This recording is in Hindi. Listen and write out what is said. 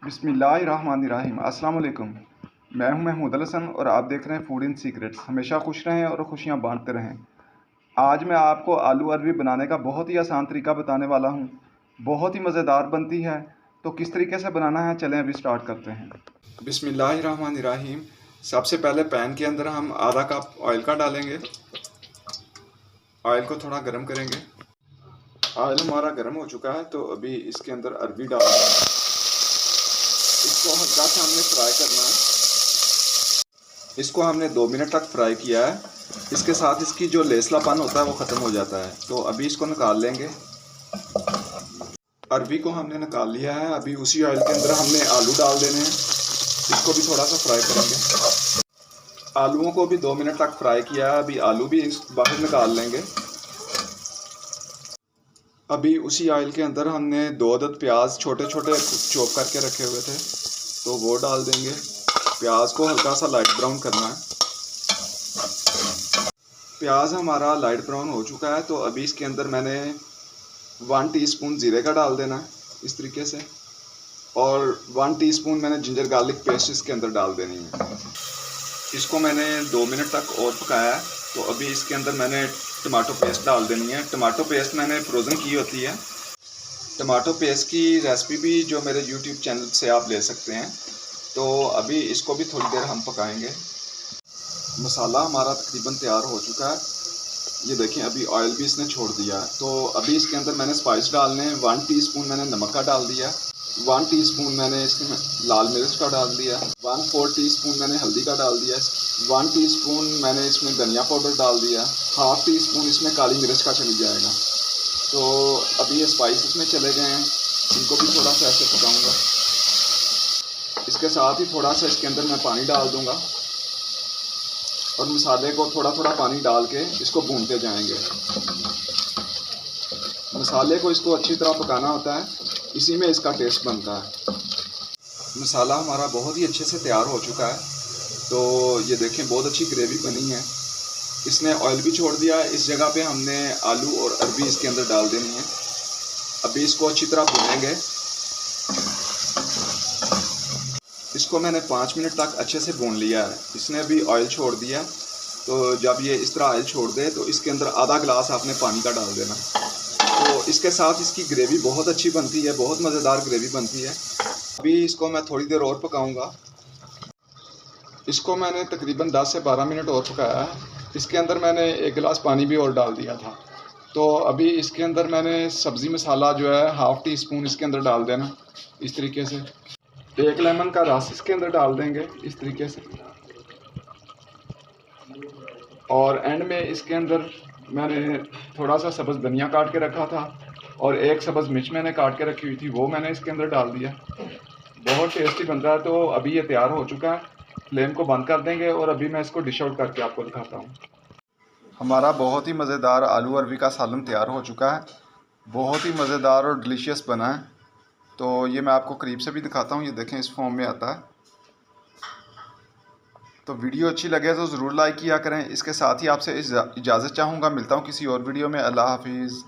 बिस्मिल्लाहिर्रहमानिर्रहीम। अस्सलाम वालेकुम। मैं हूं महमूद अल हसन और आप देख रहे हैं फूड इन सीक्रेट्स। हमेशा खुश रहें और खुशियां बांटते रहें। आज मैं आपको आलू अरबी बनाने का बहुत ही आसान तरीका बताने वाला हूं। बहुत ही मज़ेदार बनती है। तो किस तरीके से बनाना है, चलें अभी स्टार्ट करते हैं। बिस्मिल्लाहिर्रहमानिर्रहीम। सबसे पहले पैन के अंदर हम आधा कप ऑयल का डालेंगे। ऑयल को थोड़ा गर्म करेंगे। ऑयल हमारा गर्म हो चुका है तो अभी इसके अंदर अरबी डालेंगे। इसको हल्का सा हमने फ्राई करना है। इसको हमने 2 मिनट तक फ्राई किया है। इसके साथ इसकी जो लेसलापन होता है वो ख़त्म हो जाता है। तो अभी इसको निकाल लेंगे। अरबी को हमने निकाल लिया है। अभी उसी ऑयल के अंदर हमने आलू डाल देने हैं। इसको भी थोड़ा सा फ्राई करेंगे। आलूओं को भी 2 मिनट तक फ्राई किया है। अभी आलू भी बाहर निकाल लेंगे। अभी उसी ऑयल के अंदर हमने 2 अदद प्याज छोटे छोटे चॉप करके रखे हुए थे, तो वो डाल देंगे। प्याज को हल्का सा लाइट ब्राउन करना है। प्याज हमारा लाइट ब्राउन हो चुका है तो अभी इसके अंदर मैंने 1 टीस्पून ज़ीरे का डाल देना है इस तरीके से, और 1 टीस्पून मैंने जिंजर गार्लिक पेस्ट इसके अंदर डाल देनी है। इसको मैंने 2 मिनट तक और पकाया है। तो अभी इसके अंदर मैंने टमाटो पेस्ट डाल देनी है। टमाटो पेस्ट मैंने फ्रोज़न की होती है। टमाटो पेस्ट की रेसिपी भी जो मेरे यूट्यूब चैनल से आप ले सकते हैं। तो अभी इसको भी थोड़ी देर हम पकाएंगे। मसाला हमारा तकरीबन तैयार हो चुका है। ये देखें, अभी ऑयल भी इसने छोड़ दिया है। तो अभी इसके अंदर मैंने स्पाइस डालने हैं। 1 टीस्पून मैंने नमक का डाल दिया। 1 टीस्पून मैंने इसमें लाल मिर्च का डाल दिया। 1/4 टीस्पून मैंने हल्दी का डाल दिया। 1 टीस्पून मैंने इसमें धनिया पाउडर डाल दिया। हाफ टीस्पून इसमें काली मिर्च का चली जाएगा। तो अभी ये स्पाइस इसमें चले गए हैं। इनको भी थोड़ा सा ऐसे पकाऊंगा। इसके साथ ही थोड़ा सा इसके अंदर मैं पानी डाल दूंगा और मसाले को थोड़ा थोड़ा पानी डाल के इसको भूनते जाएंगे। मसाले को इसको अच्छी तरह पकाना होता है, इसी में इसका टेस्ट बनता है। मसाला हमारा बहुत ही अच्छे से तैयार हो चुका है। तो ये देखें, बहुत अच्छी ग्रेवी बनी है। इसने ऑयल भी छोड़ दिया है। इस जगह पे हमने आलू और अरबी इसके अंदर डाल देनी है। अभी इसको अच्छी तरह भूनेंगे। इसको मैंने 5 मिनट तक अच्छे से भून लिया है। इसने अभी ऑयल छोड़ दिया। तो जब ये इस तरह ऑयल छोड़ दे तो इसके अंदर आधा गिलास आपने पानी का डाल देना। तो इसके साथ इसकी ग्रेवी बहुत अच्छी बनती है, बहुत मज़ेदार ग्रेवी बनती है। अभी इसको मैं थोड़ी देर और पकाऊंगा। इसको मैंने तकरीबन 10 से 12 मिनट और पकाया है। इसके अंदर मैंने 1 गिलास पानी भी और डाल दिया था। तो अभी इसके अंदर मैंने सब्ज़ी मसाला जो है हाफ़ टी स्पून इसके अंदर डाल देना इस तरीके से। 1 लेमन का रस इसके अंदर डाल देंगे इस तरीके से। और एंड में इसके अंदर मैंने थोड़ा सा सब्ज़ धनिया काट के रखा था और 1 सब्ज़ मिर्च मैंने काट के रखी हुई थी, वो मैंने इसके अंदर डाल दिया। बहुत टेस्टी बनता है। तो अभी ये तैयार हो चुका है। फ्लेम को बंद कर देंगे और अभी मैं इसको डिश आउट करके आपको दिखाता हूँ। हमारा बहुत ही मज़ेदार आलू अरबी का सालन तैयार हो चुका है। बहुत ही मज़ेदार और डिलीशियस बना है। तो ये मैं आपको करीब से भी दिखाता हूँ। ये देखें, इस फॉर्म में आता है। तो वीडियो अच्छी लगे तो ज़रूर लाइक किया करें। इसके साथ ही आपसे इजाज़त चाहूँगा। मिलता हूँ किसी और वीडियो में। अल्लाह हाफिज़।